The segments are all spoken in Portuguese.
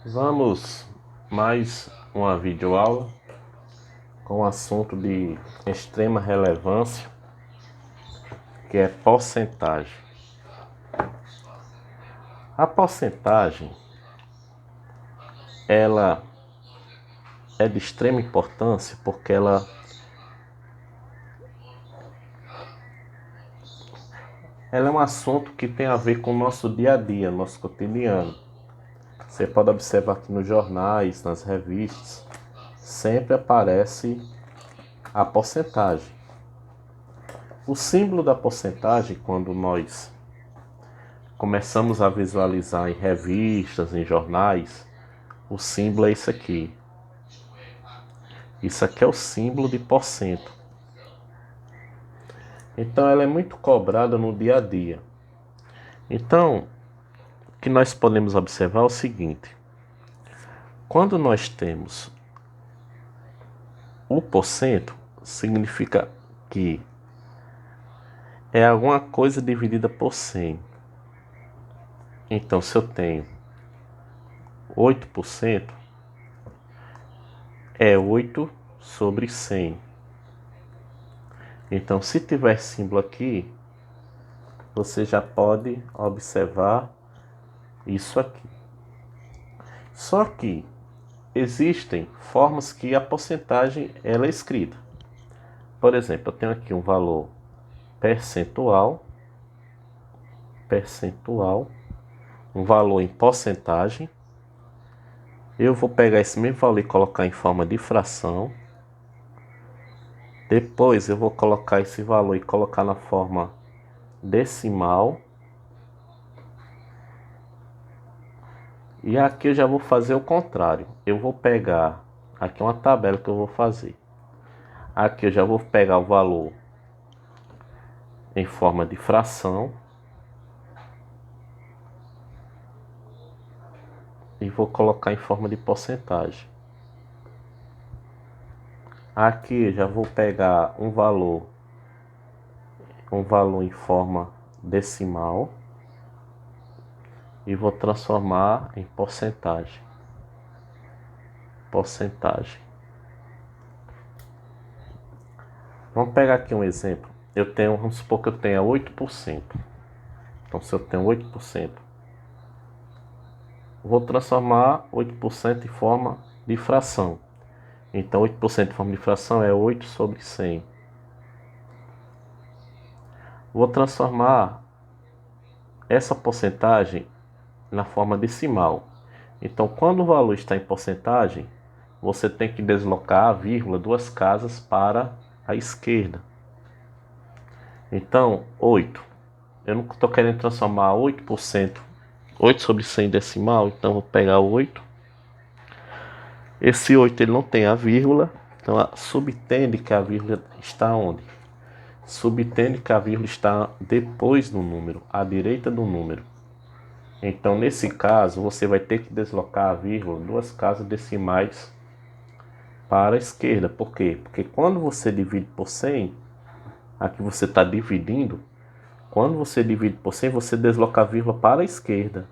Vamos mais uma videoaula com um assunto de extrema relevância, que é porcentagem. A porcentagem, ela é de extrema importância porque ela é um assunto que tem a ver com o nosso dia a dia, nosso cotidiano. Você pode observar que nos jornais, nas revistas, sempre aparece a porcentagem. O símbolo da porcentagem, quando nós começamos a visualizar em revistas, em jornais, o símbolo é isso aqui. Isso aqui é o símbolo de porcento. Então ela é muito cobrada no dia a dia. Então, o que nós podemos observar é o seguinte: quando nós temos o porcento, significa que é alguma coisa dividida por 100. Então, se eu tenho 8%, é 8 sobre 100. Então, se tiver símbolo aqui, você já pode observar isso aqui. Só que existem formas que a porcentagem ela é escrita. Por exemplo, eu tenho aqui um valor percentual, um valor em porcentagem. Eu vou pegar esse mesmo valor e colocar em forma de fração. Depois eu vou colocar esse valor e colocar na forma decimal. E aqui eu já vou fazer o contrário. Eu vou pegar, aqui é uma tabela que eu vou fazer. Aqui eu já vou pegar o valor em forma de fração. E vou colocar em forma de porcentagem. Aqui eu já vou pegar um valor em forma decimal. E vou transformar em porcentagem. Vamos pegar aqui um exemplo. Vamos supor que eu tenha 8%. Então, se eu tenho 8%, vou transformar 8% em forma de fração. Então, 8% em forma de fração é 8 sobre 100. Vou transformar essa porcentagem na forma decimal. Então, quando o valor está em porcentagem, você tem que deslocar a vírgula 2 casas para a esquerda. Então, 8. Eu não estou querendo transformar 8%, 8 sobre 100 em decimal, então vou pegar 8. Esse 8 ele não tem a vírgula, então subtende que a vírgula está onde? Subtende que a vírgula está depois do número, à direita do número. Então, nesse caso, você vai ter que deslocar a vírgula 2 casas decimais para a esquerda. Por quê? Porque quando você divide por 100, aqui você está dividindo, quando você divide por 100, você desloca a vírgula para a esquerda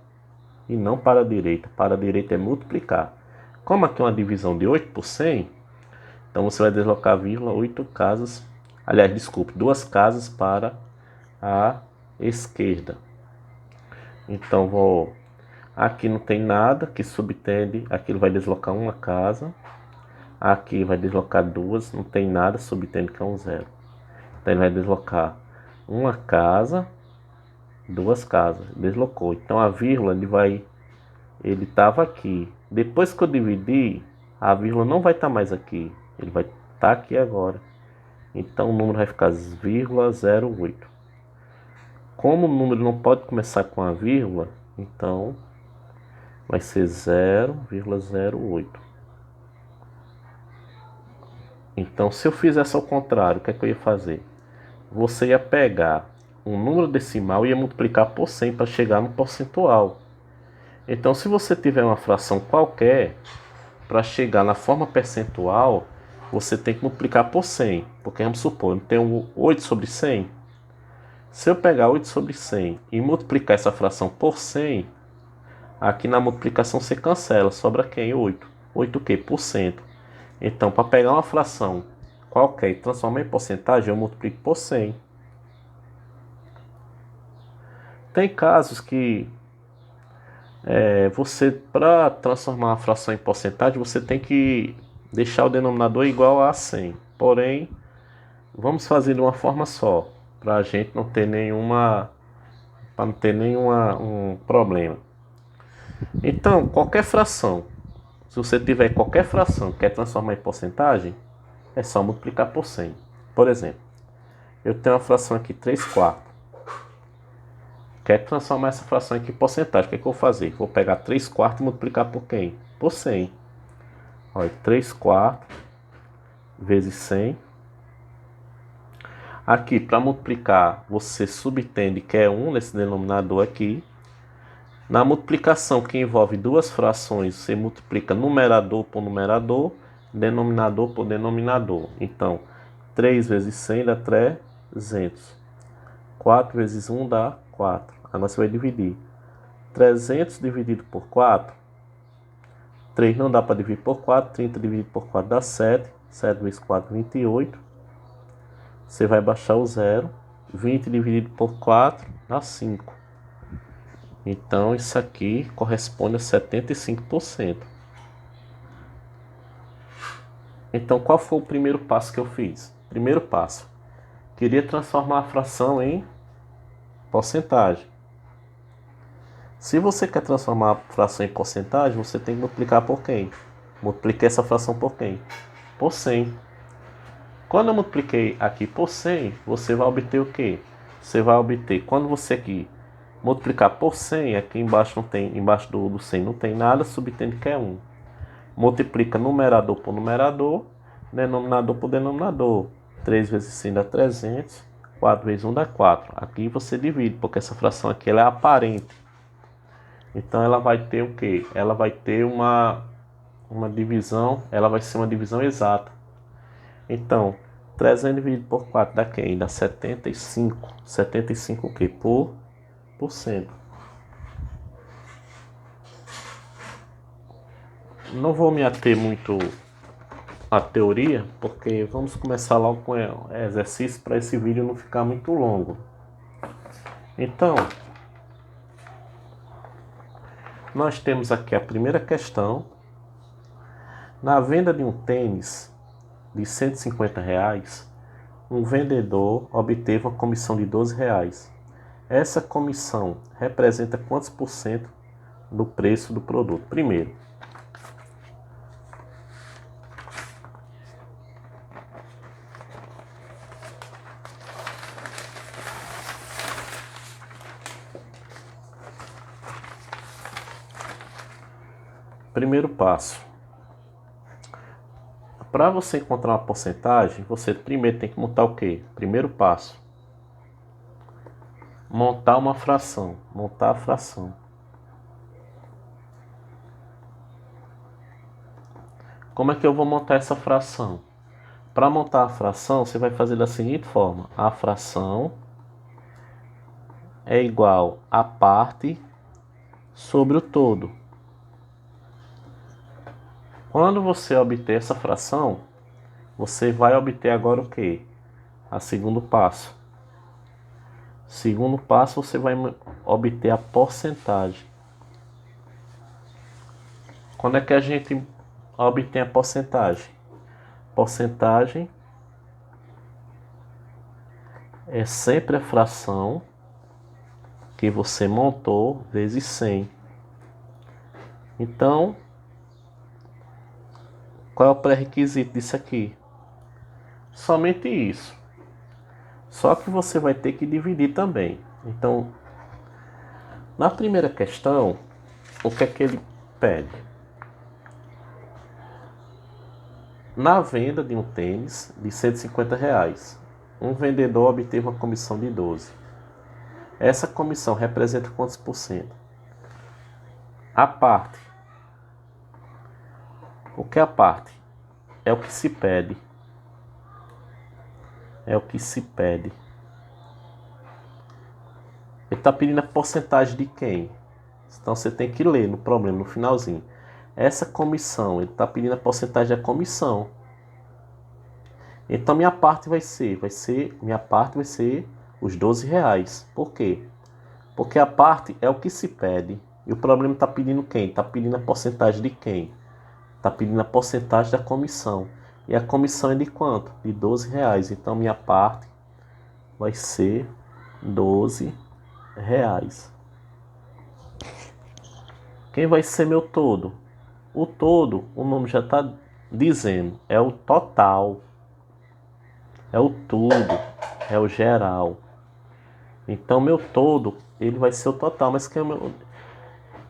e não para a direita. Para a direita é multiplicar. Como aqui é uma divisão de 8 por 100, então você vai deslocar a vírgula 8 casas, aliás, desculpe, 2 casas para a esquerda. Então aqui não tem nada que subtende, aqui ele vai deslocar uma casa, aqui vai deslocar 2, não tem nada, subtende que é um 0. Então ele vai deslocar uma casa, 2 casas, deslocou. Então a vírgula ele estava aqui. Depois que eu dividir, a vírgula não vai estar mais aqui, ele vai estar aqui agora. Então o número vai ficar 0,08. Como o número não pode começar com a vírgula, então vai ser 0,08. Então, se eu fizesse ao contrário, o que é que eu ia fazer? Você ia pegar um número decimal e ia multiplicar por 100 para chegar no percentual. Então, se você tiver uma fração qualquer, para chegar na forma percentual, você tem que multiplicar por 100. Porque vamos supor, eu tenho 8 sobre 100. Se eu pegar 8 sobre 100 e multiplicar essa fração por 100, Aqui na multiplicação você cancela, sobra quem? 8. 8 o quê? Por cento. Então, para pegar uma fração qualquer e transformar em porcentagem, eu multiplico por 100. Tem casos que você, para transformar a fração em porcentagem, você tem que deixar o denominador igual a 100. Porém, vamos fazer de uma forma só, para a gente não ter um problema. Então, qualquer fração, se você tiver qualquer fração que quer transformar em porcentagem, é só multiplicar por 100. Por exemplo, eu tenho uma fração aqui, 3 quartos. Quero transformar essa fração aqui em porcentagem. O que é que eu vou fazer? Vou pegar 3 quartos e multiplicar por quem? Por 100. Olha, 3 quartos vezes 100. Aqui, para multiplicar, você subtende que é 1 nesse denominador aqui. Na multiplicação que envolve duas frações, você multiplica numerador por numerador, denominador por denominador. Então, 3 vezes 100 dá 300. 4 vezes 1 dá 4. Agora você vai dividir. 300 dividido por 4. 3 não dá para dividir por 4. 30 dividido por 4 dá 7. 7 vezes 4, 28. Você vai baixar o 0. 20 dividido por 4 dá 5. Então, isso aqui corresponde a 75%. Então, qual foi o primeiro passo que eu fiz? Primeiro passo. Queria transformar a fração em porcentagem. Se você quer transformar a fração em porcentagem, você tem que multiplicar por quem? Multipliquei essa fração por quem? Por 100. Quando eu multipliquei aqui por 100, você vai obter o quê? Você vai obter, quando você aqui multiplicar por 100, aqui embaixo não tem, embaixo do 100 não tem nada, subtende que é 1. Multiplica numerador por numerador, denominador por denominador. 3 vezes 100 dá 300, 4 vezes 1 dá 4. Aqui você divide, porque essa fração aqui ela é aparente. Então ela vai ter o quê? Ela vai ter uma divisão, ela vai ser uma divisão exata. Então, 300 dividido por 4 dá quem? Dá 75. 75 o quê? Por cento. Não vou me ater muito à teoria, porque vamos começar logo com exercício para esse vídeo não ficar muito longo. Então, nós temos aqui a primeira questão. Na venda de um tênis de R$150, um vendedor obteve uma comissão de R$12. Essa comissão representa quantos por cento do preço do produto? Primeiro, primeiro passo. Para você encontrar uma porcentagem, você primeiro tem que montar o quê? Primeiro passo. Montar uma fração. Montar a fração. Como é que eu vou montar essa fração? Para montar a fração, você vai fazer da seguinte forma. A fração é igual a parte sobre o todo. Quando você obter essa fração, você vai obter agora o quê? A segundo passo. Segundo passo, você vai obter a porcentagem. Quando é que a gente obtém a porcentagem? Porcentagem é sempre a fração que você montou vezes 100. Então, qual é o pré-requisito disso aqui? Somente isso. Só que você vai ter que dividir também. Então, na primeira questão, o que é que ele pede? Na venda de um tênis de R$150, um vendedor obteve uma comissão de 12. Essa comissão representa quantos por cento? A parte. O que é a parte? É o que se pede. É o que se pede. Ele está pedindo a porcentagem de quem? Então você tem que ler no problema, no finalzinho. Essa comissão, ele está pedindo a porcentagem da comissão. Então minha parte vai ser os R$ 12. Por quê? Porque a parte é o que se pede. E o problema está pedindo quem? Está pedindo a porcentagem de quem? Está pedindo a porcentagem da comissão. E a comissão é de quanto? De R$ 12. Então minha parte vai ser R$ 12. Quem vai ser meu todo? O todo, o nome já está dizendo, é o total. É o tudo, é o geral. Então meu todo, ele vai ser o total. Mas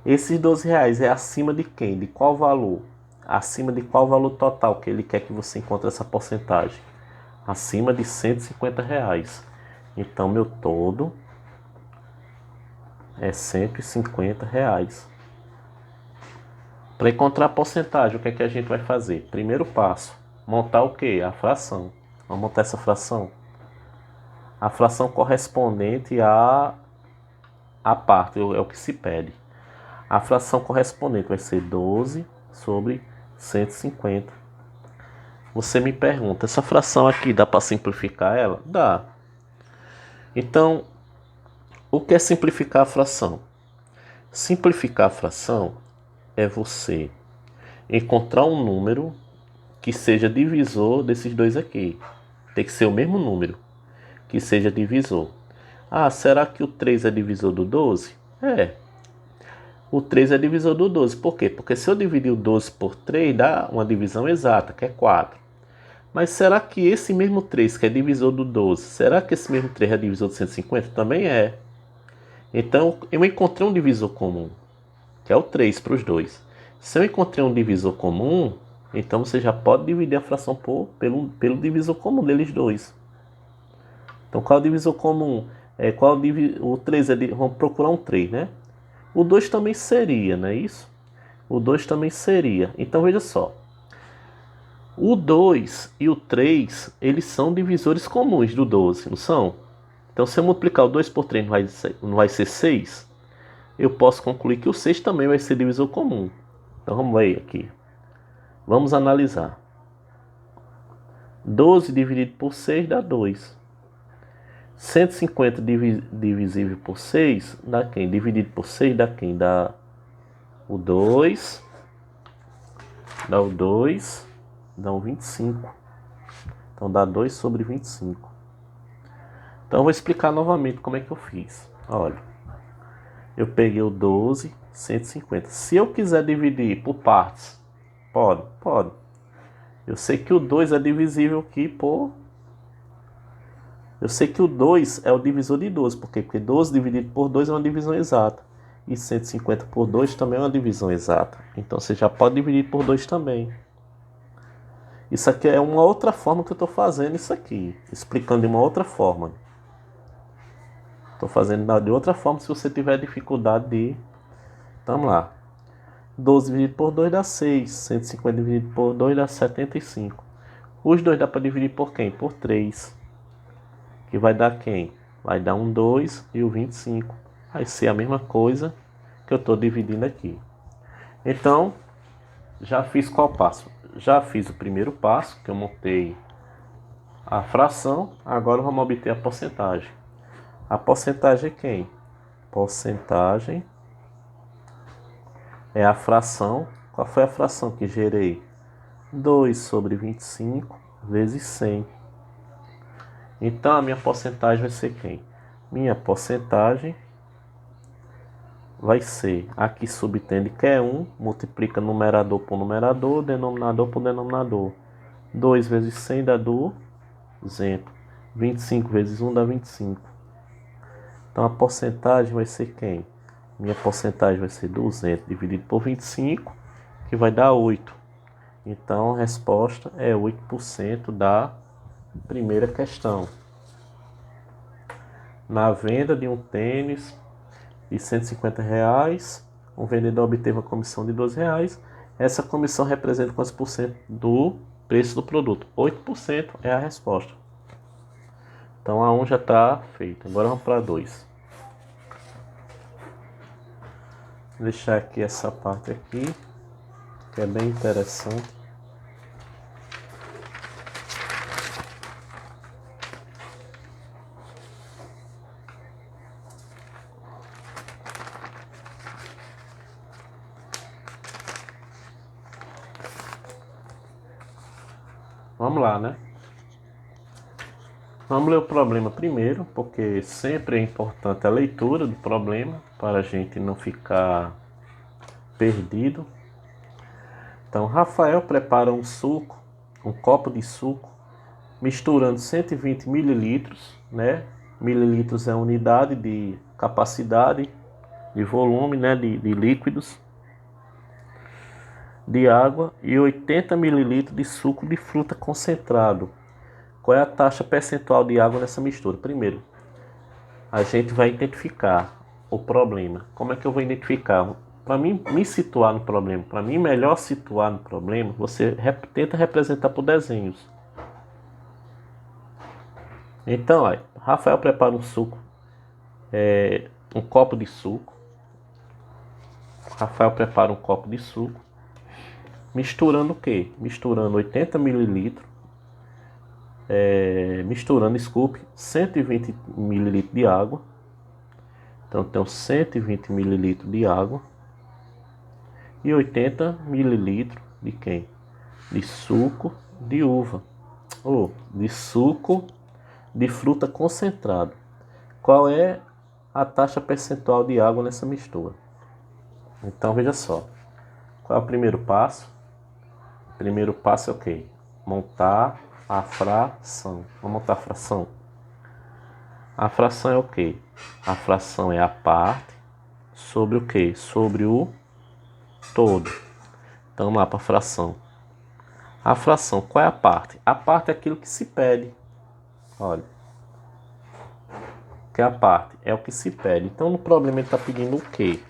esses R$ 12 é acima de quem? De qual valor? Acima de qual valor total que ele quer que você encontre essa porcentagem? Acima de R$ 150. Então meu todo é R$ 150. Para encontrar a porcentagem, o que é que a gente vai fazer? Primeiro passo, montar o que? A fração. Vamos montar essa fração. A fração correspondente à parte, é o que se pede. A fração correspondente vai ser 12 sobre 150. Você me pergunta, essa fração aqui dá para simplificar ela? Dá. Então, o que é simplificar a fração? Simplificar a fração é você encontrar um número que seja divisor desses dois aqui. Tem que ser o mesmo número que seja divisor. Ah, será que o 3 é divisor do 12? É. O 3 é divisor do 12. Por quê? Porque se eu dividir o 12 por 3, dá uma divisão exata, que é 4. Mas será que esse mesmo 3, que é divisor do 12, será que esse mesmo 3 é divisor do 150? Também é. Então, eu encontrei um divisor comum, que é o 3 para os dois. Se eu encontrei um divisor comum, então você já pode dividir a fração pelo divisor comum deles dois. Então, qual é o divisor comum? O 3 vamos procurar um 3, né? O 2 também seria, não é isso? O 2 também seria. Então, veja só. O 2 e o 3, eles são divisores comuns do 12, não são? Então, se eu multiplicar o 2 por 3 não vai ser 6, eu posso concluir que o 6 também vai ser divisor comum. Então, vamos ver aqui. Vamos analisar. 12 dividido por 6 dá 2. 150 divisível por 6 dá quem? Dividido por 6 dá quem? Dá o 2. Dá o 2. Dá um 25. Então dá 2 sobre 25. Então eu vou explicar novamente como é que eu fiz. Olha. Eu peguei o 12, 150. Se eu quiser dividir por partes, pode. Eu sei que o 2 é divisível aqui por... Eu sei que o 2 é o divisor de 12. Por quê? Porque 12 dividido por 2 é uma divisão exata. E 150 por 2 também é uma divisão exata. Então você já pode dividir por 2 também. Isso aqui é uma outra forma que eu estou fazendo isso aqui. Explicando de uma outra forma. Estou fazendo de outra forma se você tiver dificuldade de... Vamos lá. 12 dividido por 2 dá 6. 150 dividido por 2 dá 75. Os dois dá para dividir por quem? Por 3. Que vai dar quem? Vai dar um 2 e o 25. Vai ser a mesma coisa que eu estou dividindo aqui. Então, já fiz qual passo? Já fiz o primeiro passo, que eu montei a fração. Agora vamos obter a porcentagem. A porcentagem é quem? Porcentagem é a fração. Qual foi a fração que gerei? 2 sobre 25 vezes 100. Então a minha porcentagem vai ser quem? Minha porcentagem vai ser, aqui subtende que é 1, multiplica numerador por numerador, denominador por denominador. 2 vezes 100 dá 200. 25 vezes 1 dá 25. Então a porcentagem vai ser quem? Minha porcentagem vai ser 200 dividido por 25, que vai dar 8. Então a resposta é 8% da primeira questão. Na venda de um tênis de R$ 150, o vendedor obteve uma comissão de R$ 12. Essa comissão representa quantos por cento do preço do produto? 8% é a resposta. Então a 1 já está feita. Agora vamos para a 2. deixar aqui essa parte aqui, que é bem interessante. Vamos lá, né? Vamos ler o problema primeiro, porque sempre é importante a leitura do problema para a gente não ficar perdido. Então, Rafael prepara um suco, um copo de suco, misturando 120 mililitros, né? Mililitros é a unidade de capacidade, de volume, né? De líquidos, de água e 80 mililitros de suco de fruta concentrado. Qual é a taxa percentual de água nessa mistura? Primeiro, a gente vai identificar o problema. Como é que eu vou identificar? Para mim me situar no problema, para mim melhor situar no problema, você tenta representar por desenhos. Então, ó, Rafael prepara um suco, um copo de suco. Rafael prepara um copo de suco, misturando o quê? Misturando 80 mililitros, misturando, desculpe, 120 mililitros de água. Então, tem 120 mililitros de água e 80 mililitros de quem? De suco de uva, ou de suco de fruta concentrado. Qual é a taxa percentual de água nessa mistura? Então, veja só. Qual é o primeiro passo? O primeiro passo é o quê? Montar a fração. Vamos montar a fração. A fração é o quê? A fração é a parte sobre o quê? Sobre o todo. Então, vamos lá para a fração. A fração, qual é a parte? A parte é aquilo que se pede. Olha. Que é a parte? É o que se pede. Então, no problema ele está pedindo o quê?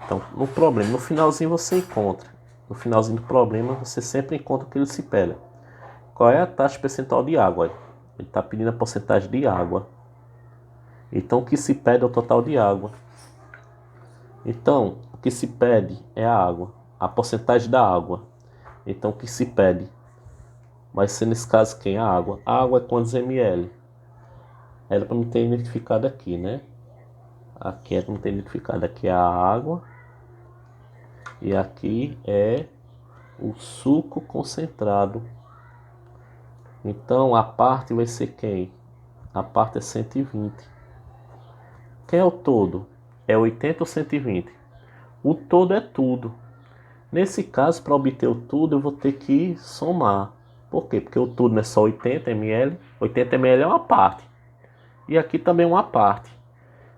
Então, no problema, no finalzinho você encontra. No finalzinho do problema, você sempre encontra o que ele se pede. Qual é a taxa percentual de água? Ele está pedindo a porcentagem de água. Então, o que se pede é o total de água. Então, o que se pede é a água. A porcentagem da água. Então, o que se pede vai ser, nesse caso, quem? A água. A água é quantos ml? Era para não ter identificado aqui, né? Aqui é para não ter identificado. Aqui é a água. E aqui é o suco concentrado. Então, a parte vai ser quem? A parte é 120. Quem é o todo? É 80 ou 120? O todo é tudo. Nesse caso, para obter o tudo, eu vou ter que somar. Por quê? Porque o tudo não é só 80 ml. 80 ml é uma parte. E aqui também é uma parte.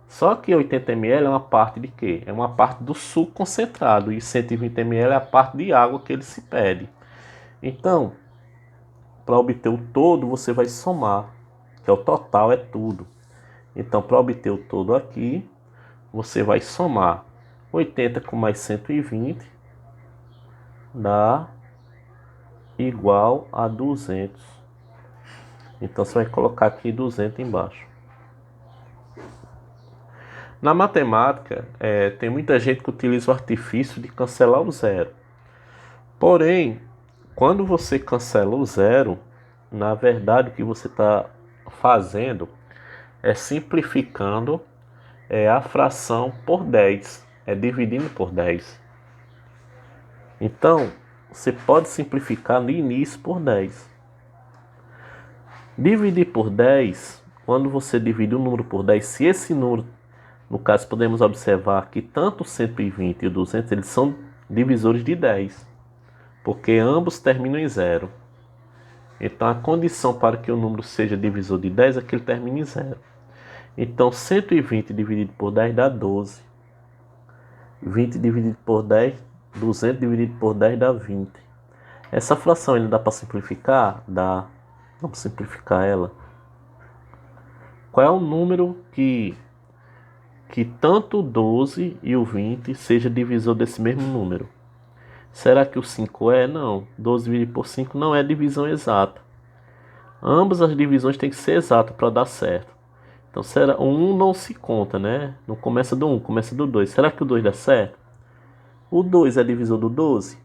Só que 80 ml é uma parte de quê? É uma parte do suco concentrado. E 120 ml é a parte de água que ele se pede. Então, para obter o todo, você vai somar. Que é o total, é tudo. Então, para obter o todo aqui, você vai somar 80 com mais 120 dá igual a 200. Então, você vai colocar aqui 200 embaixo. Na matemática, tem muita gente que utiliza o artifício de cancelar o zero. Porém, quando você cancela o zero, na verdade o que você está fazendo é simplificando a fração por 10. É dividindo por 10. Então, você pode simplificar no início por 10. Dividir por 10, quando você divide um número por 10, se esse número, no caso podemos observar que tanto o 120 e o 200 eles são divisores de 10, porque ambos terminam em 0. Então a condição para que o número seja divisor de 10 é que ele termine em 0. Então 120 dividido por 10 dá 12. 20 dividido por 10, 200 dividido por 10 dá 20. Essa fração ainda dá para simplificar? Dá. Vamos simplificar ela. Qual é o número que tanto o 12 e o 20 seja divisor desse mesmo número? Será que o 5 é? Não. 12 dividido por 5 não é divisão exata. Ambas as divisões têm que ser exatas para dar certo. Então, será, o 1 não se conta, né? Não começa do 1, começa do 2. Será que o 2 dá certo? O 2 é divisor do 12?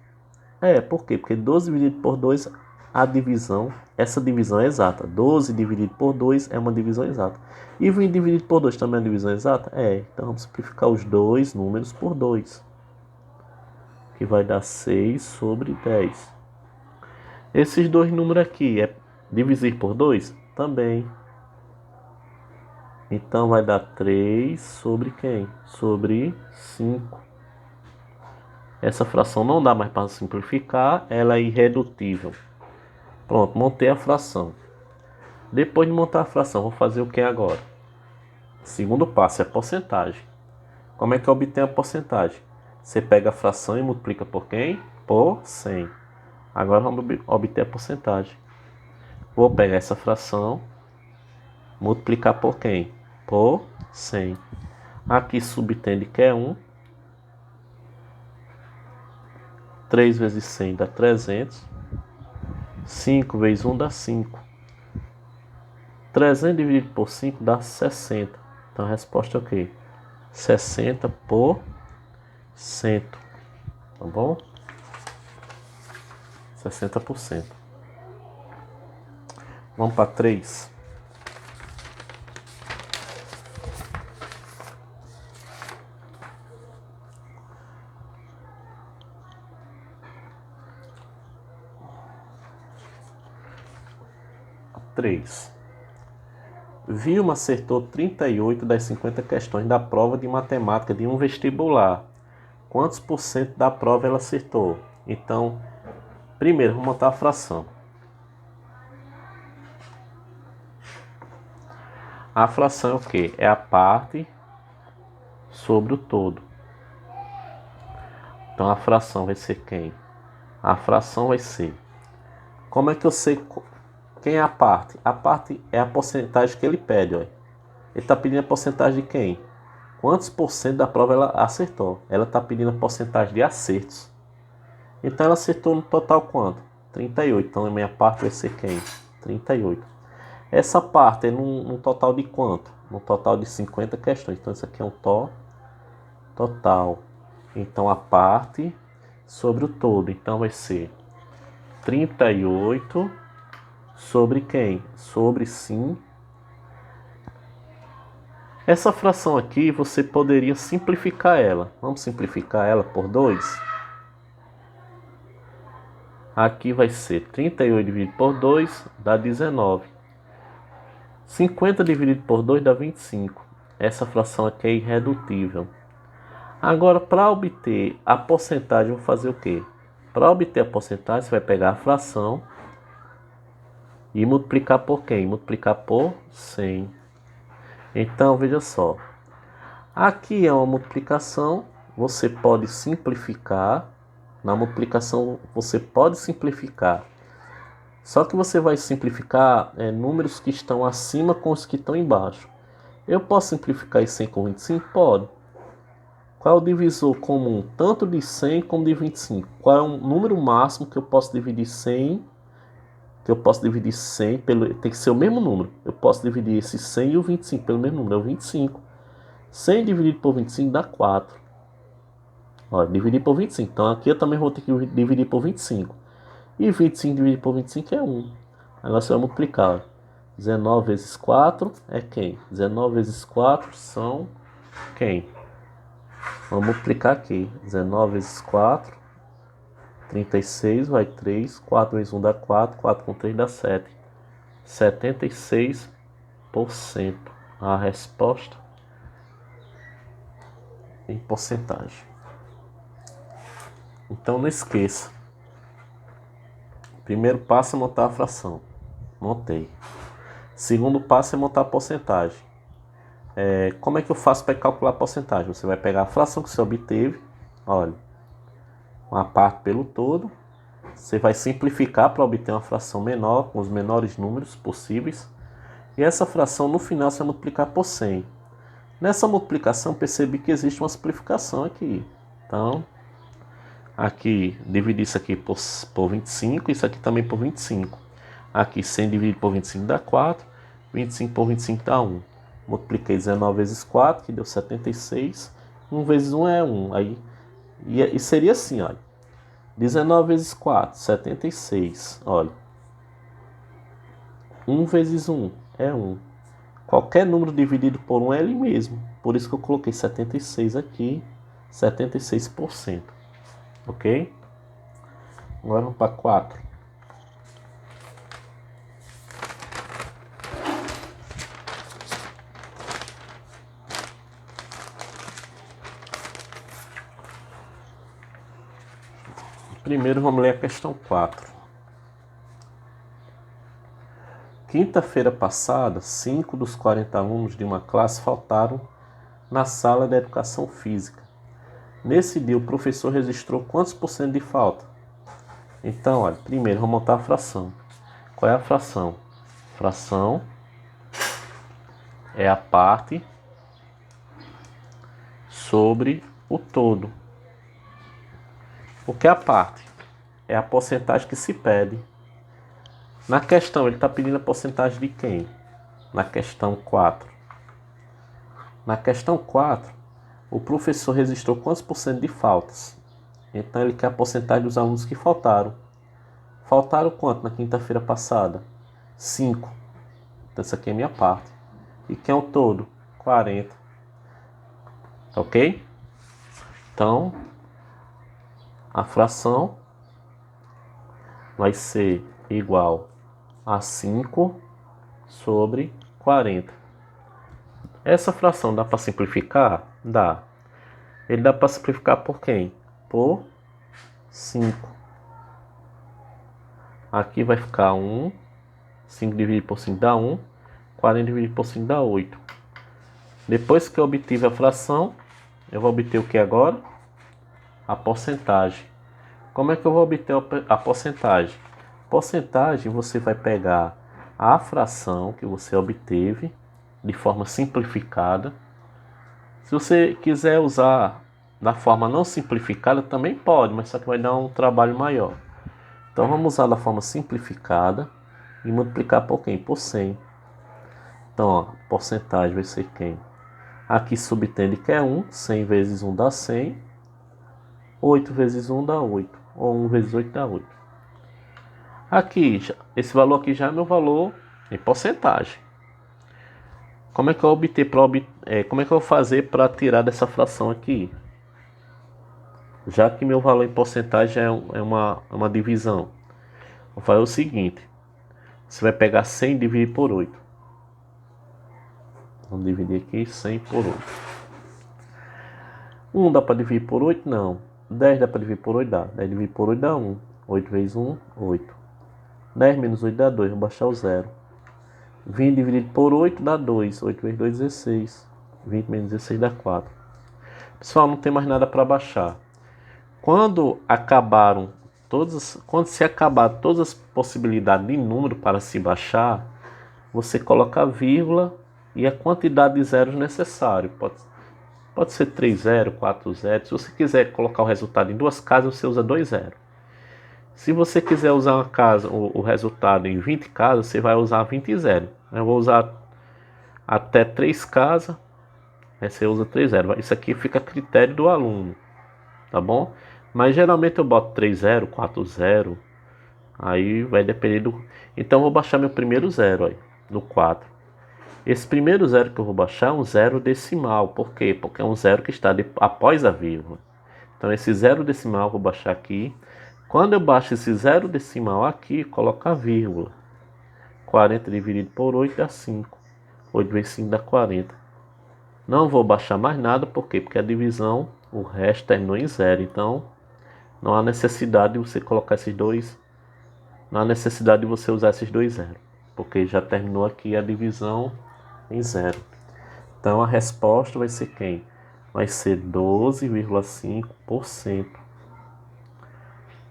É, por quê? Porque 12 dividido por 2, a divisão, essa divisão é exata. 12 dividido por 2 é uma divisão exata. E 20 dividido por 2 também é uma divisão exata? É, então vamos simplificar os dois números por 2. Que vai dar 6 sobre 10. Esses dois números aqui é dividir por 2? Também. Então vai dar 3 sobre quem? Sobre 5. Essa fração não dá mais para simplificar, ela é irredutível. Pronto, montei a fração. Depois de montar a fração, vou fazer o que agora? Segundo passo é a porcentagem. Como é que eu obtenho a porcentagem? Você pega a fração e multiplica por quem? Por 100. Agora vamos obter a porcentagem. Vou pegar essa fração, multiplicar por quem? Por 100. Aqui subtende que é 1. 3 vezes 100 dá 300. 5 vezes 1 dá 5. 300 dividido por 5 dá 60. Então a resposta é o quê? 60%. Tá bom? 60%. Vamos para 3. Vilma acertou 38 das 50 questões da prova de matemática de um vestibular. Quantos por cento da prova ela acertou? Então, primeiro, vamos montar a fração. A fração é o quê? É a parte sobre o todo. Então, a fração vai ser quem? A fração vai ser... Como é que eu sei quem é a parte? A parte é a porcentagem que ele pede. Ó. Ele está pedindo a porcentagem de quem? Quantos por cento da prova ela acertou? Ela está pedindo a porcentagem de acertos. Então ela acertou no total quanto? 38. Então a minha parte vai ser quem? 38. Essa parte é num total de quanto? No total de 50 questões. Então isso aqui é um total. Então a parte sobre o todo. Então vai ser 38 sobre quem? Sobre 5. Essa fração aqui você poderia simplificar ela. Vamos simplificar ela por 2? Aqui vai ser 38 dividido por 2 dá 19. 50 dividido por 2 dá 25. Essa fração aqui é irredutível. Agora, para obter a porcentagem, eu vou fazer o quê? Para obter a porcentagem, você vai pegar a fração e multiplicar por quem? Multiplicar por 100. Então, veja só. Aqui é uma multiplicação, você pode simplificar. Na multiplicação, você pode simplificar. Só que você vai simplificar números que estão acima com os que estão embaixo. Eu posso simplificar esse 100 com 25? Pode. Qual é o divisor comum tanto de 100 como de 25? Qual é o número máximo que eu posso dividir 100? Que eu posso dividir 100 pelo... Tem que ser o mesmo número. Eu posso dividir esse 100 e o 25 pelo mesmo número. É o 25. 100 dividido por 25 dá 4. Olha, dividir por 25. Então aqui eu também vou ter que dividir por 25. E 25 dividido por 25 é 1. Agora você vai multiplicar. Ó. 19 vezes 4 é quem? 19 vezes 4 são quem? Vamos multiplicar aqui. 19 vezes 4. 36 vai 3. 4 vezes 1 dá 4. 4 com 3 dá 7. 76%. A resposta em porcentagem. Então não esqueça. Primeiro passo é montar a fração. Montei. Segundo passo é montar a porcentagem. Como é que eu faço para calcular a porcentagem? Você vai pegar a fração que você obteve. Olha. Uma parte pelo todo. Você vai simplificar para obter uma fração menor, com os menores números possíveis. E essa fração no final você vai multiplicar por 100. Nessa multiplicação percebi que existe uma simplificação aqui. Então, aqui, dividir isso aqui por 25, isso aqui também por 25. Aqui 100 dividido por 25 dá 4, 25 por 25 dá 1. Multipliquei 19 vezes 4, que deu 76. 1 vezes 1 é 1. Aí, e seria assim, olha. 19 vezes 4, 76. Olha. 1 vezes 1 é 1. Qualquer número dividido por 1 é ele mesmo. Por isso que eu coloquei 76 aqui. 76%. Ok? Agora vamos para 4. Primeiro vamos ler a questão 4. Quinta-feira passada, 5 dos 40 alunos de uma classe faltaram na sala de educação física. Nesse dia, o professor registrou quantos por cento de falta? Então, olha, primeiro vamos montar a fração. Qual é a fração? Fração é a parte sobre o todo. O que é a parte? É a porcentagem que se pede. Na questão, ele está pedindo a porcentagem de quem? Na questão 4. Na questão 4, o professor registrou quantos por cento de faltas? Então, ele quer a porcentagem dos alunos que faltaram. Faltaram quanto na quinta-feira passada? 5. Então, essa aqui é a minha parte. E quem é o todo? 40. Ok? Então, a fração vai ser igual a 5 sobre 40. Essa fração dá para simplificar? Dá. Ele dá para simplificar por quem? Por 5. Aqui vai ficar 1. 5 dividido por 5 dá 1. 40 dividido por 5 dá 8. Depois que eu obtive a fração, eu vou obter o que agora? A porcentagem. Como é que eu vou obter a porcentagem? Porcentagem, você vai pegar a fração que você obteve de forma simplificada. Se você quiser usar da forma não simplificada, também pode, mas só que vai dar um trabalho maior. Então vamos usar da forma simplificada e multiplicar por quem? Por 100. Então, ó, porcentagem vai ser quem? Aqui subtende que é 1, 100 vezes 1 dá 100, 8 vezes 1 dá 8, ou 1 vezes 8 dá 8. Aqui, esse valor aqui já é meu valor em porcentagem. Como é que eu como é que eu vou fazer para tirar dessa fração aqui? Já que meu valor em porcentagem é uma divisão. Vou fazer o seguinte. Você vai pegar 100 e dividir por 8. Vamos dividir aqui 100 por 8. 1 dá para dividir por 8? Não. 10 dá para dividir por 8? Dá. 10 dividir por 8 dá 1. 8 vezes 1, 8. 10 menos 8 dá 2. Vou baixar o 0. 20 dividido por 8 dá 2. 8 vezes 2, 16. 20 menos 16 dá 4. Pessoal, não tem mais nada para baixar. Quando se acabar todas as possibilidades de número para se baixar, você coloca a vírgula e a quantidade de zeros necessário. Pode ser 3 zeros, 4 zeros. Se você quiser colocar o resultado em duas casas, você usa 2 zeros. Se você quiser usar uma casa, o resultado em 20 casas, você vai usar 20 zeros. Eu vou usar até 3 casas, aí você usa 3 zeros. Isso aqui fica a critério do aluno, tá bom? Mas geralmente eu boto 3 zero, 4 zero. Aí vai depender do... Então eu vou baixar meu primeiro zero aí, no 4. Esse primeiro zero que eu vou baixar é um zero decimal. Por quê? Porque é um zero que está após a vírgula. Então esse zero decimal eu vou baixar aqui. Quando eu baixo esse zero decimal aqui, coloco a vírgula. 40 dividido por 8 dá 5. 8 vezes 5 dá 40. Não vou baixar mais nada, por quê? Porque a divisão, o resto terminou em zero. Então não há necessidade de você colocar esses dois. Não há necessidade de você usar esses dois zeros, porque já terminou aqui a divisão em zero. Então a resposta vai ser quem? Vai ser 12,5%.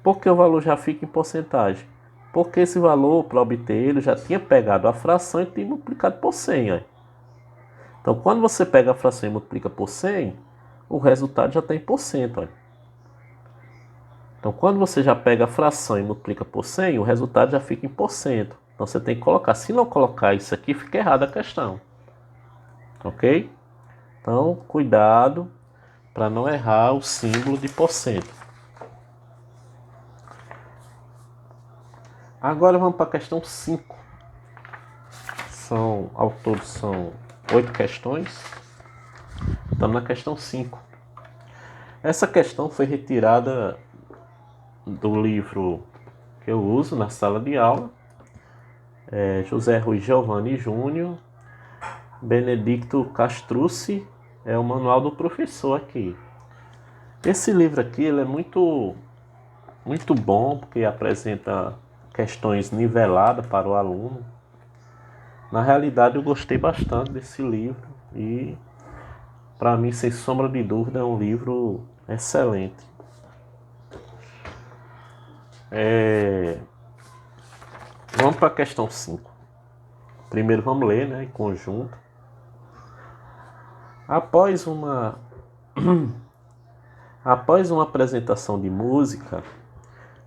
Por que o valor já fica em porcentagem? Porque esse valor, para obter ele, já tinha pegado a fração e tinha multiplicado por 100. Ó. Então quando você pega a fração e multiplica por 100, o resultado já está em porcento. Ó. Então quando você já pega a fração e multiplica por 100, o resultado já fica em porcento. Então você tem que colocar. Se não colocar isso aqui, fica errada a questão. ok? Então, cuidado para não errar o símbolo de porcento. Agora vamos para a questão 5. Ao todo são 8 questões. Estamos na questão 5. Essa questão foi retirada do livro que eu uso na sala de aula. José Rui Giovanni Júnior, Benedicto Castrucci, é o manual do professor aqui. Esse livro aqui ele é muito bom porque apresenta questões niveladas para o aluno. Na realidade eu gostei bastante desse livro e para mim, sem sombra de dúvida, é um livro excelente. Vamos para a questão 5. Primeiro vamos ler, em conjunto. Após uma apresentação de música,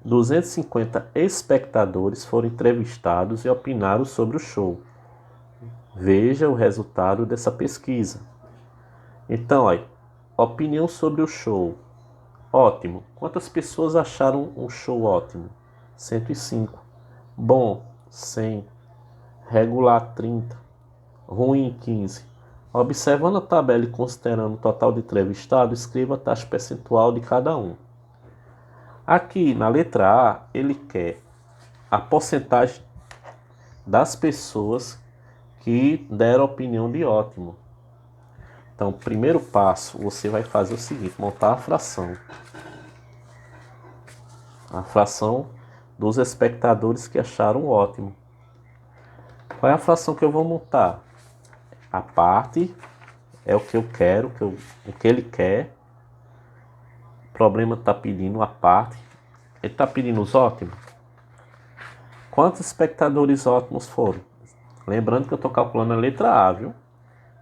250 espectadores foram entrevistados e opinaram sobre o show. Veja o resultado dessa pesquisa. Então, opinião sobre o show. Ótimo. Quantas pessoas acharam um show ótimo? 105. Bom, 100. Regular, 30. Ruim, 15. Observando a tabela e considerando o total de entrevistados, escreva a taxa percentual de cada um. Aqui na letra A, ele quer a porcentagem das pessoas que deram opinião de ótimo. Então, primeiro passo, você vai fazer o seguinte, montar a fração. A fração dos espectadores que acharam ótimo. Qual é a fração que eu vou montar? A parte é o que eu quero, o que ele quer. O problema está pedindo a parte. Ele está pedindo os ótimos. Quantos espectadores ótimos foram? Lembrando que eu estou calculando a letra A, viu?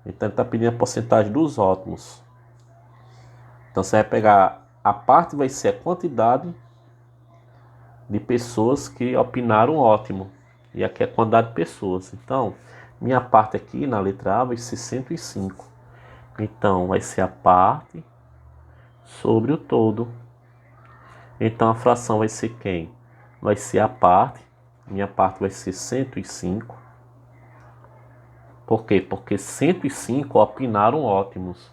Então ele está pedindo a porcentagem dos ótimos. Então você vai pegar, a parte vai ser a quantidade de pessoas que opinaram ótimo. E aqui é a quantidade de pessoas. Então, minha parte aqui na letra A vai ser 105. Então vai ser a parte sobre o todo. Então a fração vai ser quem? Vai ser a parte. Minha parte vai ser 105. Por quê? Porque 105 opinaram ótimos.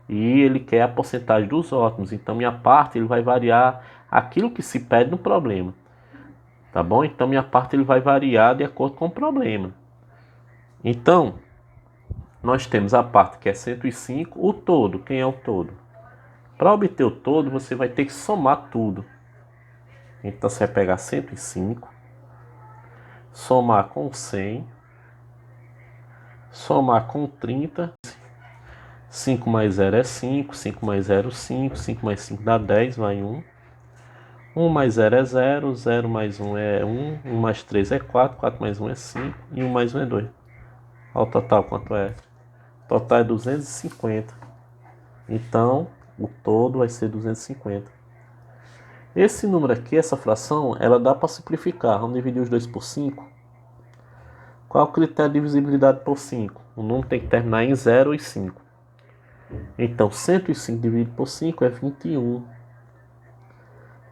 E ele quer a porcentagem dos ótimos. Então minha parte ele vai variar aquilo que se pede no problema. Tá bom? Então minha parte ele vai variar de acordo com o problema. Então, nós temos a parte que é 105, o todo. Quem é o todo? Para obter o todo, você vai ter que somar tudo. Então você vai pegar 105, somar com 100, somar com 30. 5 mais 0 é 5, 5 mais 0 é 5, 5 mais 5 dá 10, vai 1. 1 mais 0 é 0, 0 mais 1 é 1, 1 mais 3 é 4, 4 mais 1 é 5 e 1 mais 1 é 2. Olha o total quanto é. O total é 250. Então, o todo vai ser 250. Esse número aqui, essa fração, ela dá para simplificar. Vamos dividir os dois por 5. Qual é o critério de divisibilidade por 5? O número tem que terminar em 0 e 5. Então, 105 dividido por 5 é 21.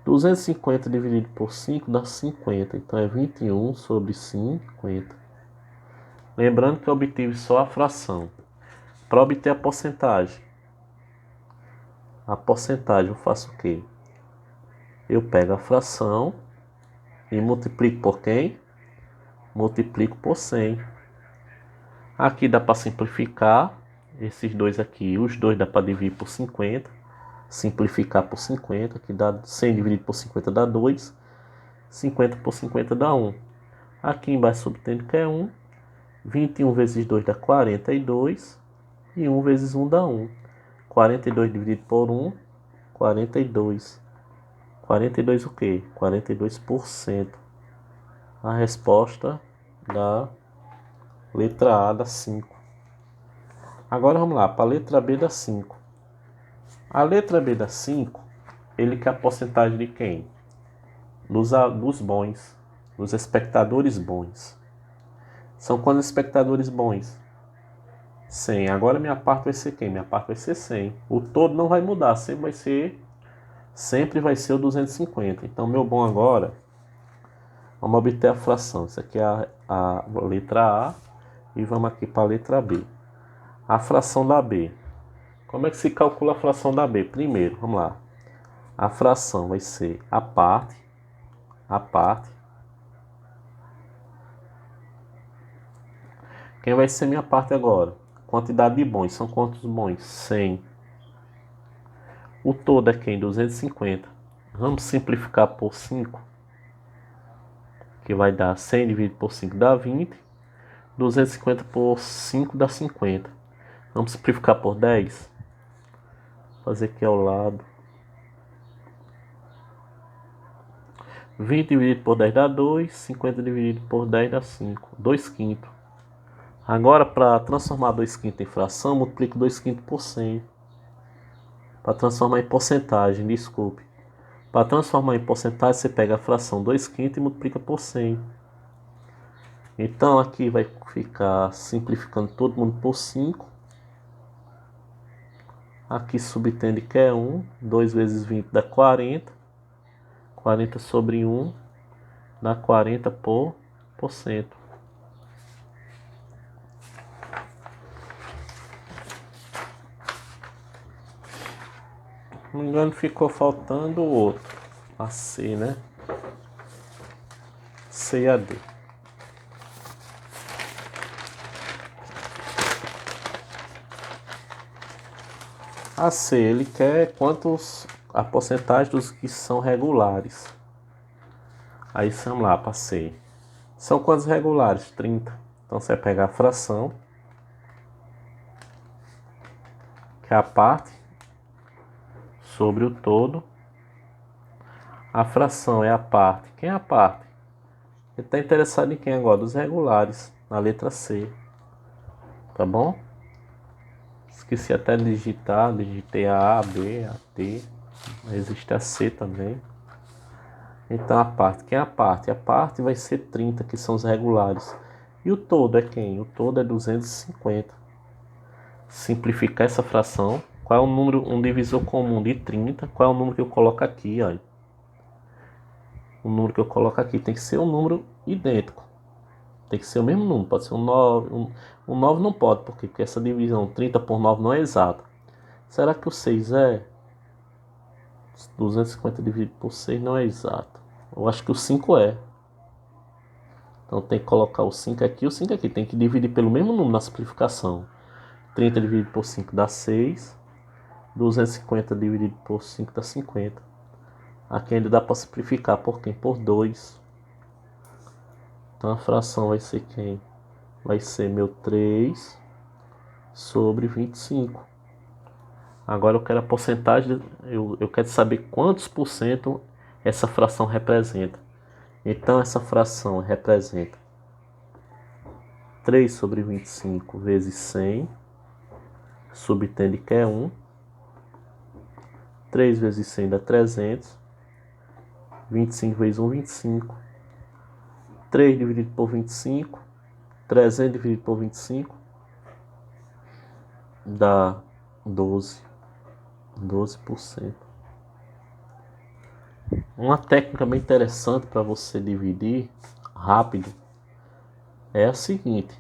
250 dividido por 5 dá 50. Então, é 21 sobre 50. Lembrando que eu obtive só a fração. Para obter a porcentagem eu faço o quê? Eu pego a fração e multiplico por quem? Multiplico por 100. Aqui dá para simplificar esses dois aqui. Os dois dá para dividir por 50. Simplificar por 50, que dá 100 dividido por 50 dá 2. 50 por 50 dá 1. Aqui embaixo subtendo que é 1. 21 vezes 2 dá 42. E 1 vezes 1 dá 1. 42 dividido por 1, 42. 42 o quê? 42%. A resposta da letra A dá 5. Agora vamos lá, para a letra B dá 5. A letra B dá 5, ele quer a porcentagem de quem? Dos bons, dos espectadores bons. São quantos espectadores bons? 100. Agora minha parte vai ser quem? Minha parte vai ser 100. O todo não vai mudar, sempre vai ser o 250. Então, meu bom agora, vamos obter a fração. Isso aqui é a letra A e vamos aqui para a letra B. A fração da B. Como é que se calcula a fração da B? Primeiro, vamos lá. A fração vai ser a parte. Quem vai ser minha parte agora? Quantidade de bons. São quantos bons? 100. O todo é quem? 250. Vamos simplificar por 5. Que vai dar 100 dividido por 5 dá 20. 250 por 5 dá 50. Vamos simplificar por 10. Fazer aqui ao lado. 20 dividido por 10 dá 2. 50 dividido por 10 dá 5. 2 quintos. Agora, para transformar 2 quintos em fração, multiplico 2 quintos por 100. Para transformar em porcentagem, desculpe. Para transformar em porcentagem, você pega a fração 2 quintos e multiplica por 100. Então, aqui vai ficar simplificando todo mundo por 5. Aqui subtende que é 1. 2 vezes 20 dá 40. 40 sobre 1 dá 40%. Se não me engano, ficou faltando o outro. A C, né? C e a D. A C, ele quer a porcentagem dos que são regulares. Aí vamos lá para C. São quantos regulares? 30. Então você vai pegar a fração, que é a parte, sobre o todo. A fração é a parte. Quem é a parte? Ele está interessado em quem agora? Dos regulares, na letra C. Tá bom? Esqueci até de digitar. Digitei a A, B, a T. Existe a C também. Então a parte. Quem é a parte? A parte vai ser 30, que são os regulares. E o todo é quem? O todo é 250. Simplificar essa fração. Qual é o número, um divisor comum de 30? Qual é o número que eu coloco aqui? Olha. O número que eu coloco aqui tem que ser um número idêntico. Tem que ser o mesmo número. Pode ser um 9. Um 9 não pode, porque essa divisão 30 por 9 não é exata. Será que o 6 é? 250 dividido por 6 não é exato. Eu acho que o 5 é. Então tem que colocar o 5 aqui e o 5 aqui. Tem que dividir pelo mesmo número na simplificação. 30 dividido por 5 dá 6. 250 dividido por 5 dá 50. Aqui ainda dá para simplificar por quem? Por 2. Então a fração vai ser quem? Vai ser meu 3 sobre 25. Agora eu quero a porcentagem, eu quero saber quantos por cento essa fração representa. Então essa fração representa 3 sobre 25 vezes 100, subtende que é 1. 3 vezes 100 dá 300. 25 vezes 1, 25. 3 dividido por 25. 300 dividido por 25 dá 12%. Uma técnica bem interessante para você dividir rápido é a seguinte.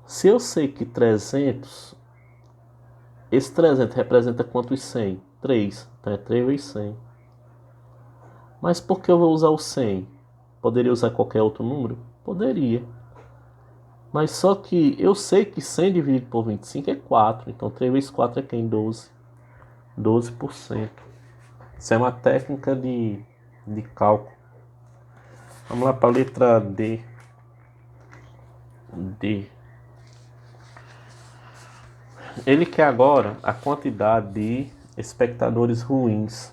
Se eu sei que 300, esse 300 representa quantos 100? 3. Então é 3 vezes 100. Mas por que eu vou usar o 100? Poderia usar qualquer outro número? Poderia. Mas só que eu sei que 100 dividido por 25 é 4. Então 3 vezes 4 é quem? 12. 12%. Isso é uma técnica de cálculo. Vamos lá para a letra D. Ele quer agora a quantidade de espectadores ruins.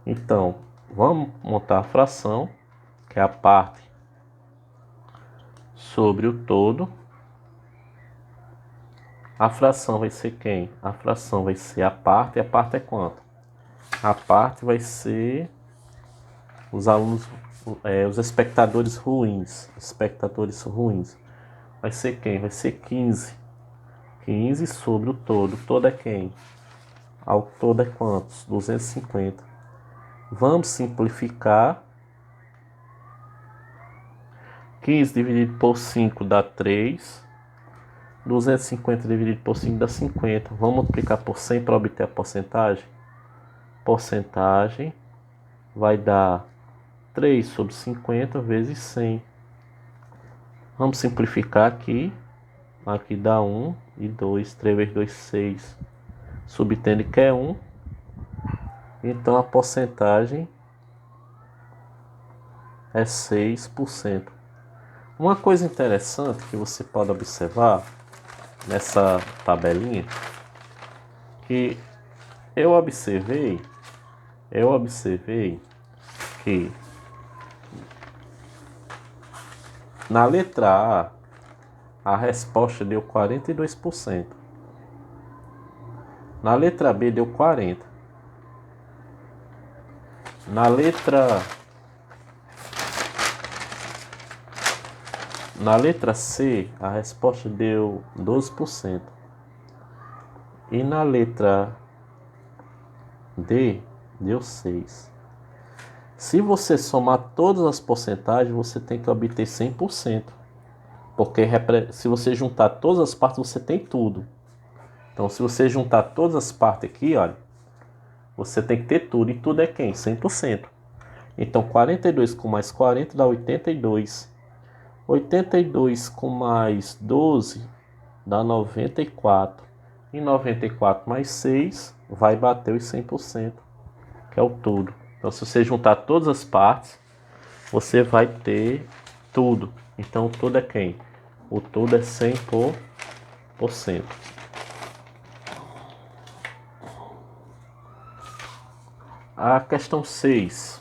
Então, vamos montar a fração, que é a parte sobre o todo. A fração vai ser quem? A fração vai ser a parte. E a parte é quanto? A parte vai ser os alunos, os espectadores ruins. Espectadores ruins. Vai ser quem? Vai ser 15. 15 sobre o todo. O todo é quem? Ao todo é quantos? 250. Vamos simplificar. 15 dividido por 5 dá 3. 250 dividido por 5 dá 50. Vamos multiplicar por 100 para obter a porcentagem? Porcentagem vai dar 3 sobre 50 vezes 100. Vamos simplificar aqui. Aqui dá 1 e 2. 3 vezes 2, 6. Subtende que é 1. Então a porcentagem é 6%. Uma coisa interessante que você pode observar nessa tabelinha, que eu observei que na letra A resposta deu 42%. Na letra B deu 40%. Na letra C, a resposta deu 12%. E na letra D, deu 6%. Se você somar todas as porcentagens, você tem que obter 100%. Porque se você juntar todas as partes, você tem tudo. Então, se você juntar todas as partes aqui, olha, você tem que ter tudo. E tudo é quem? 100%. Então, 42 com mais 40 dá 82. 82 com mais 12 dá 94. E 94 mais 6 vai bater os 100%, que é o tudo. Então, se você juntar todas as partes, você vai ter tudo. Então, o tudo é quem? O tudo é 100%. A questão 6.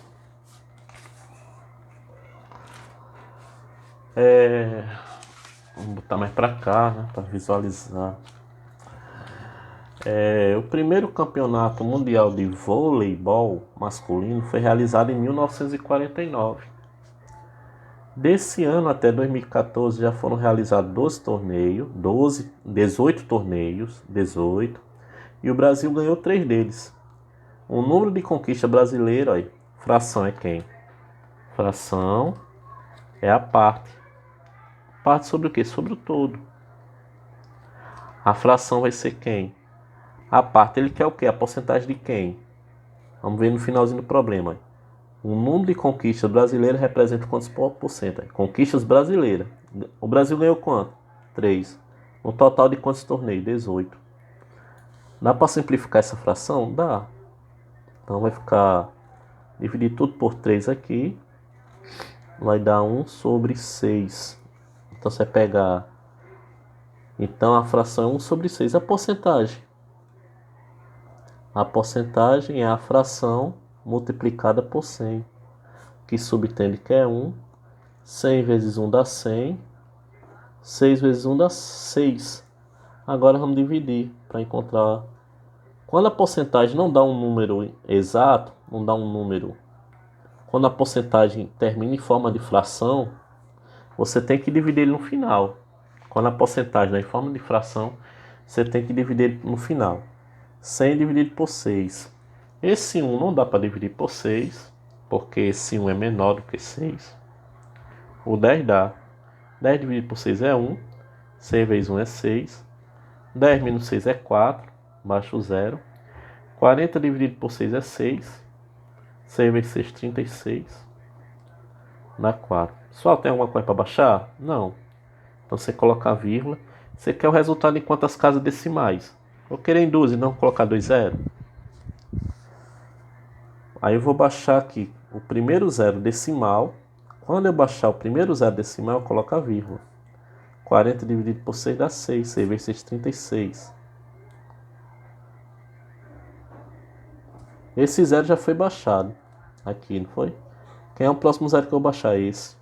Vamos botar mais para cá, né, para visualizar. O primeiro campeonato mundial de voleibol masculino foi realizado em 1949. Desse ano até 2014 já foram realizados 18 torneios, e o Brasil ganhou 3 deles. O número de conquista brasileira, olha, fração é quem? Fração é a parte. Parte sobre o quê? Sobre o todo. A fração vai ser quem? A parte, ele quer o quê? A porcentagem de quem? Vamos ver no finalzinho do problema. O número de conquistas brasileiras representa quantos por cento? Conquistas brasileiras. O Brasil ganhou quanto? 3. No total de quantos torneios? 18. Dá para simplificar essa fração? Dá. Então vai ficar... dividir tudo por 3 aqui. Vai dar 1 sobre 6. Então você vai pegar... Então a fração é 1 sobre 6. A porcentagem? A porcentagem é a fração multiplicada por 100. Que subtende que é 1. 100 vezes 1 dá 100. 6 vezes 1 dá 6. Agora vamos dividir para encontrar. Quando a porcentagem não dá um número exato, não dá um número. Quando a porcentagem termina em forma de fração, você tem que dividir ele no final. Quando a porcentagem é em forma de fração, você tem que dividir ele no final. 100 dividido por 6. Esse 1 não dá para dividir por 6, porque esse 1 é menor do que 6. O 10 dá. 10 dividido por 6 é 1. 6 vezes 1 é 6. 10 menos 6 é 4. Baixa o 0. 40 dividido por 6 é 6. 6 vezes 6, 36. Dá 4. Só tem alguma coisa para baixar? Não. Então você coloca a vírgula. Você quer o resultado em quantas casas decimais? Eu quero em 12, não colocar 2 0. Aí eu vou baixar aqui o primeiro zero decimal. Quando eu baixar o primeiro zero decimal, eu coloco a vírgula. 40 dividido por 6 dá 6. 6 vezes 6, 36. Esse zero já foi baixado. Aqui, não foi? Quem é o próximo zero que eu vou baixar? Esse.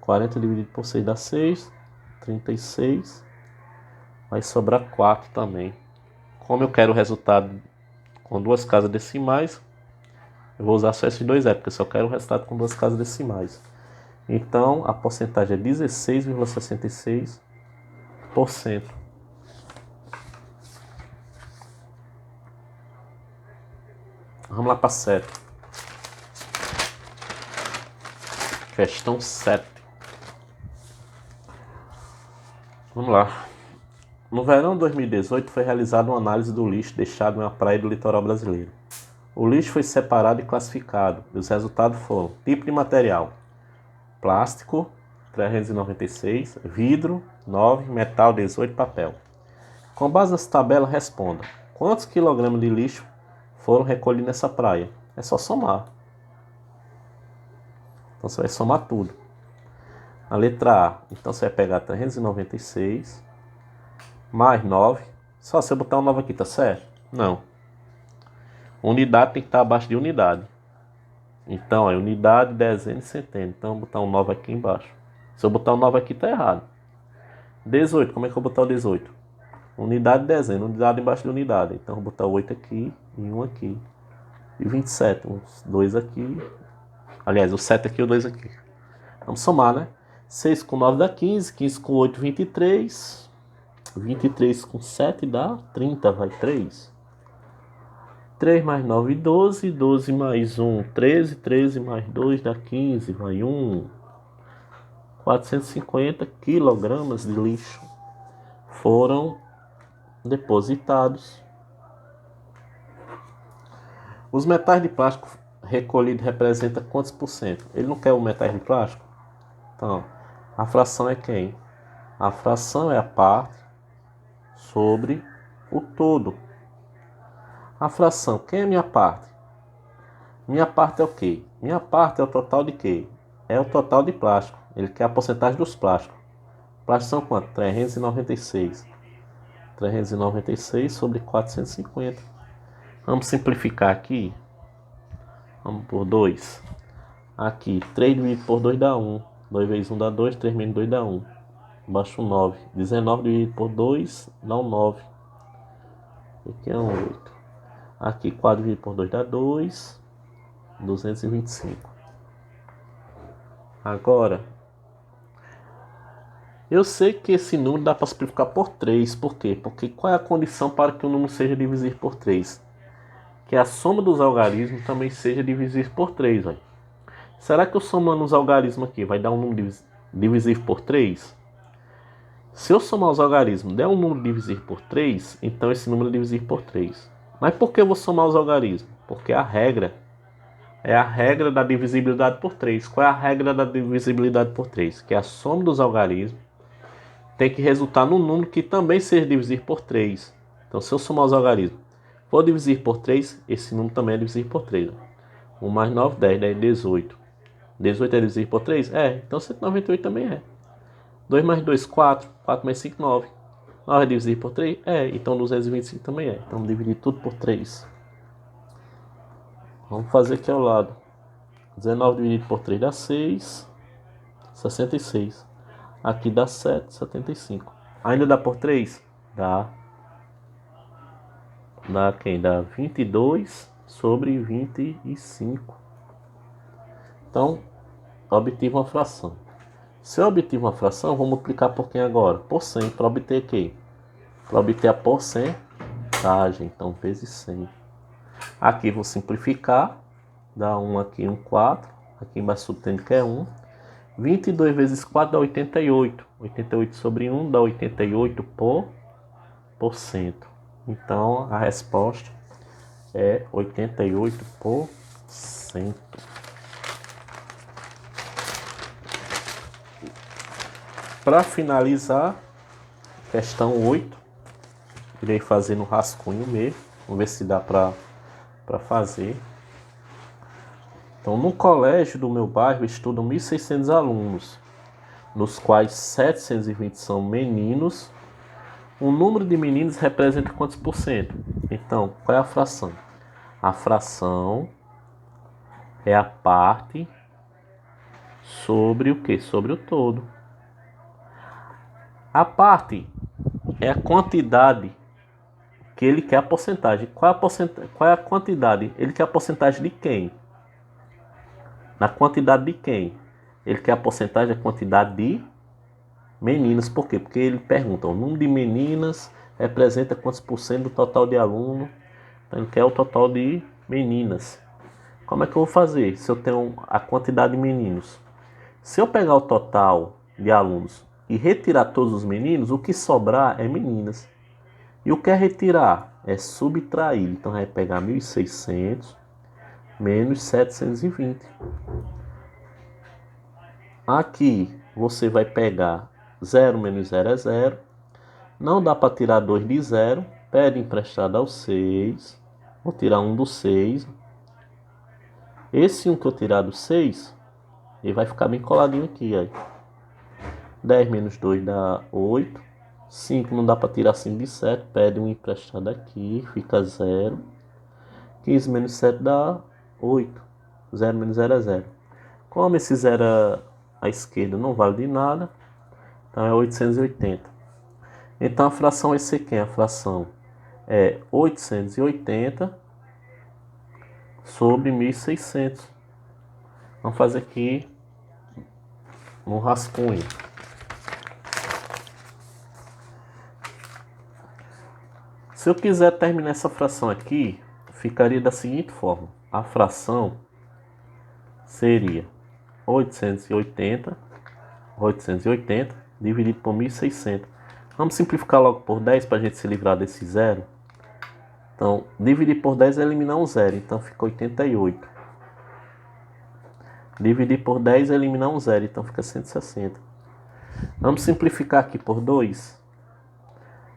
40 dividido por 6 dá 6. 36. Vai sobrar 4 também. Como eu quero o resultado com 2 casas decimais, eu vou usar só esses 2 zeros, porque eu só quero o resultado com 2 casas decimais. Então, a porcentagem é 16,66%. Vamos lá para 7. Questão 7. Vamos lá. No verão de 2018 foi realizada uma análise do lixo deixado em uma praia do litoral brasileiro. O lixo foi separado e classificado, e os resultados foram: tipo de material: plástico, 396, vidro, 9, metal, 18, papel. Com base nessa tabela, responda: quantos quilogramas de lixo foram recolhidos nessa praia? É só somar. Então você vai somar tudo. A letra A, então você vai pegar 396 mais 9. Só se eu botar um 9 aqui, tá certo? Não. Unidade tem que estar abaixo de unidade. Então, é unidade, dezena e centena. Então, eu vou botar um 9 aqui embaixo. Se eu botar um 9 aqui, tá errado. 18, como é que eu vou botar o 18? Unidade, dezena, unidade embaixo de unidade. Então, eu vou botar 8 aqui e 1 aqui. E 27, uns 2 aqui. Aliás, o 7 aqui e o 2 aqui. Vamos somar, né? 6 com 9 dá 15, 15 com 8, 23. 23 com 7 dá 30, vai 3. 3 mais 9, 12. 12 mais 1, 13. 13 mais 2 dá 15, vai 1. 450 quilogramas de lixo foram depositados. Os metais de plástico recolhidos representam quantos por cento? Ele não quer o metal de plástico? Então, a fração é quem? A fração é a parte sobre o todo. A fração, quem é minha parte? Minha parte é o quê? Minha parte é o total de quê? É o total de plástico. Ele quer a porcentagem dos plásticos. Plásticos são quanto? 396. 396 sobre 450. Vamos simplificar aqui. Vamos por 2. Aqui, 3 dividido por 2 dá 1. 2 vezes 1 dá 2, 3 menos 2 dá 1. Baixo 9. 19 dividido por 2 dá um 9. Aqui é um 8. Aqui, 4 dividido por 2 dá 2. 225. Agora, eu sei que esse número dá para simplificar por 3. Por quê? Porque qual é a condição para que o número seja divisível por 3? Que a soma dos algarismos também seja divisível por 3. Véio. Será que eu somando os algarismos aqui vai dar um número divisível por 3? Se eu somar os algarismos der um número divisível por 3, então esse número é divisível por 3. Mas por que eu vou somar os algarismos? Porque a regra é a regra da divisibilidade por 3. Qual é a regra da divisibilidade por 3? Que a soma dos algarismos tem que resultar num número que também seja divisível por 3. Então, se eu somar os algarismos, for dividir por 3, esse número também é divisível por 3. 1 mais 9, 10, 10, 18. 18 é divisível por 3? É, então 198 também é. 2 mais 2, 4. 4 mais 5, 9. 9 é divisível por 3? É, então 225 também é. Então, vamos dividir tudo por 3. Vamos fazer aqui ao lado. 19 dividido por 3 dá 6. 66. Aqui dá 7, 75. Ainda dá por 3? Dá. Dá quem? Dá 22 sobre 25. Então, obtive uma fração. Se eu obtive uma fração, vou multiplicar por quem agora? Por 100. Para obter quem? Para obter a porcentagem. Então, vezes 100. Aqui vou simplificar. Dá 1 aqui, 1, 4. Aqui embaixo subtendo que é 1. 22 vezes 4 dá 88. 88 sobre 1 dá 88%. Então, a resposta é 88%. Para finalizar, questão 8. Irei fazer no rascunho mesmo. Vamos ver se dá para fazer. Então, no colégio do meu bairro estudam 1.600 alunos, dos quais 720 são meninos. O número de meninos representa quantos por cento? Então, qual é a fração? A fração é a parte sobre o que? Sobre o todo. A parte é a quantidade que ele quer a porcentagem. Qual é a quantidade? Ele quer a porcentagem de quem? Na quantidade de quem? Ele quer a porcentagem da quantidade de meninas. Por quê? Porque ele pergunta, o número de meninas representa quantos por cento do total de aluno. Então ele quer o total de meninas. Como é que eu vou fazer se eu tenho a quantidade de meninos? Se eu pegar o total de alunos e retirar todos os meninos, o que sobrar é meninas. E o que é retirar? É subtrair. Então vai pegar 1.600 menos 720. Aqui você vai pegar 0 menos 0 é 0. Não dá para tirar 2 de 0. Pede emprestado ao 6. Vou tirar 1 do 6. Esse 1 que eu tirar do 6, ele vai ficar bem coladinho aqui. Aí. 10 menos 2 dá 8. 5 não dá para tirar 5 de 7. Pede um emprestado aqui. Fica 0. 15 menos 7 dá 8. 0 menos 0 é 0. Como esse 0 à esquerda não vale de nada, então é 880. Então a fração vai ser quem? A fração é 880 sobre 1.600. Vamos fazer aqui no rascunho. Se eu quiser terminar essa fração aqui, ficaria da seguinte forma. A fração seria 880 dividido por 1.600. Vamos simplificar logo por 10 para a gente se livrar desse zero. Então, dividir por 10 é eliminar um zero, então fica 88. Dividir por 10 é eliminar um zero, então fica 160. Vamos simplificar aqui por 2.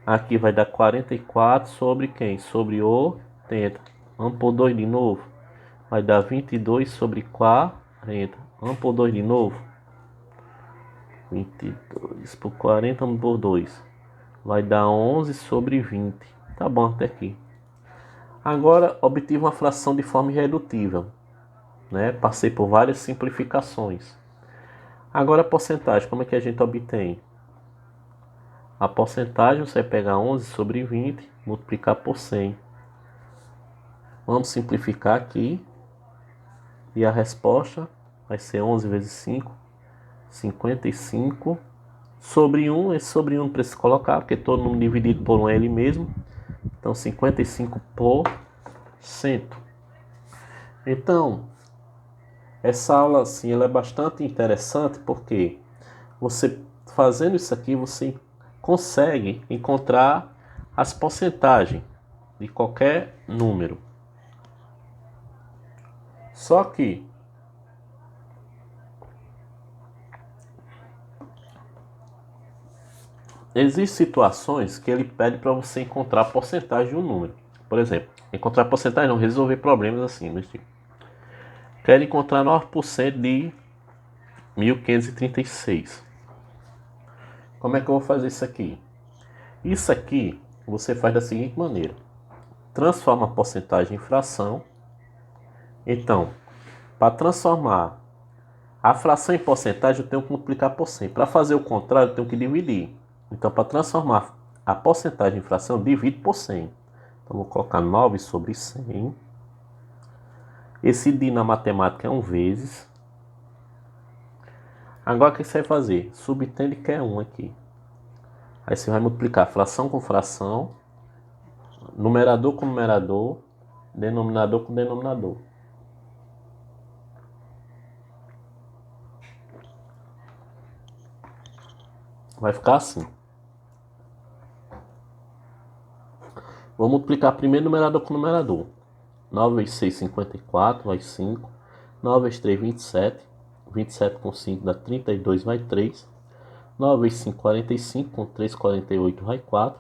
Aqui vai dar 44 sobre quem? Sobre 80. Vamos por 2 de novo. Vai dar 22 sobre 40. Vamos por 2 de novo. 22 por 40, vamos por 2. Vai dar 11 sobre 20. Tá bom até aqui. Agora, obtive uma fração de forma irredutível. Né? Passei por várias simplificações. Agora a porcentagem, como é que a gente obtém? A porcentagem você vai pegar 11 sobre 20, multiplicar por 100. Vamos simplificar aqui. E a resposta vai ser 11 vezes 5, 55. Sobre 1, esse sobre 1 não precisa colocar, porque todo mundo dividido por 1 é ele mesmo. Então 55%. Então, essa aula assim, ela é bastante interessante porque você fazendo isso aqui, você consegue encontrar as porcentagens de qualquer número. Só que existem situações que ele pede para você encontrar a porcentagem de um número. Por exemplo, encontrar a porcentagem não, resolver problemas assim. Mas tipo, quero encontrar 9% de 1536. Como é que eu vou fazer isso aqui? Isso aqui você faz da seguinte maneira. Transforma a porcentagem em fração. Então, para transformar a fração em porcentagem, eu tenho que multiplicar por 100. Para fazer o contrário, eu tenho que dividir. Então, para transformar a porcentagem em fração, eu divido por 100. Então, vou colocar 9 sobre 100. Esse D na matemática é 1 vezes. Agora, o que você vai fazer? Subtende que é 1 aqui. Aí você vai multiplicar fração com fração, numerador com numerador, denominador com denominador. Vai ficar assim. Vou multiplicar primeiro numerador com numerador. 9 vezes 6, 54, vai 5. 9 vezes 3, 27. 27 com 5 dá 32, vai 3. 9 vezes 5, 45. Com 3, 48, vai 4.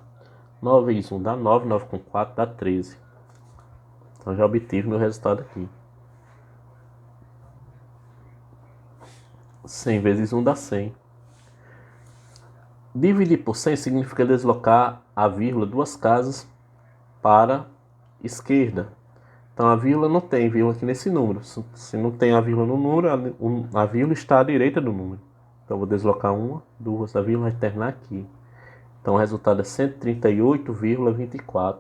9 vezes 1 dá 9. 9 com 4 dá 13. Então já obtive meu resultado aqui. 100 vezes 1 dá 100. Dividir por 100 significa deslocar a vírgula duas casas para esquerda. Então a vírgula não tem vírgula aqui nesse número. Se não tem a vírgula no número, a vírgula está à direita do número. Então vou deslocar uma, duas, a vírgula vai terminar aqui. Então o resultado é 138,24.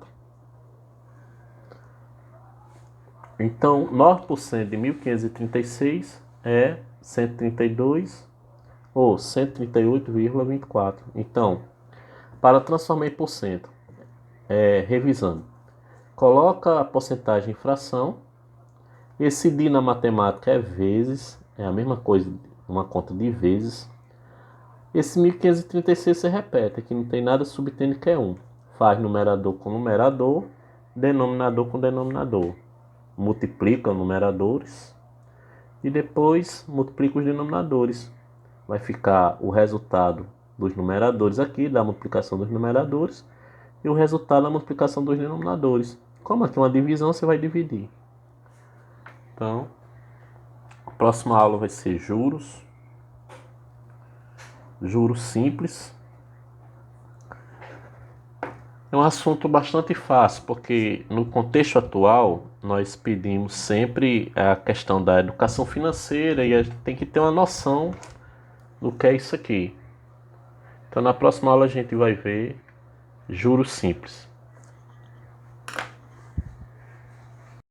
Então 9% de 1536 é 132 ou 138,24. Então, para transformar em porcento, revisando. coloca a porcentagem em fração. Esse de na matemática é vezes, é a mesma coisa, uma conta de vezes. Esse 1536 você repete, aqui não tem nada subtendo que é 1. Faz numerador com numerador, denominador com denominador. Multiplica os numeradores e depois multiplica os denominadores. Vai ficar o resultado dos numeradores aqui, da multiplicação dos numeradores, e o resultado da multiplicação dos denominadores. Como aqui é uma divisão, você vai dividir. Então, a próxima aula vai ser juros. Juros simples. É um assunto bastante fácil, porque no contexto atual nós pedimos sempre a questão da educação financeira e a gente tem que ter uma noção do que é isso aqui. Então na próxima aula a gente vai ver juros simples.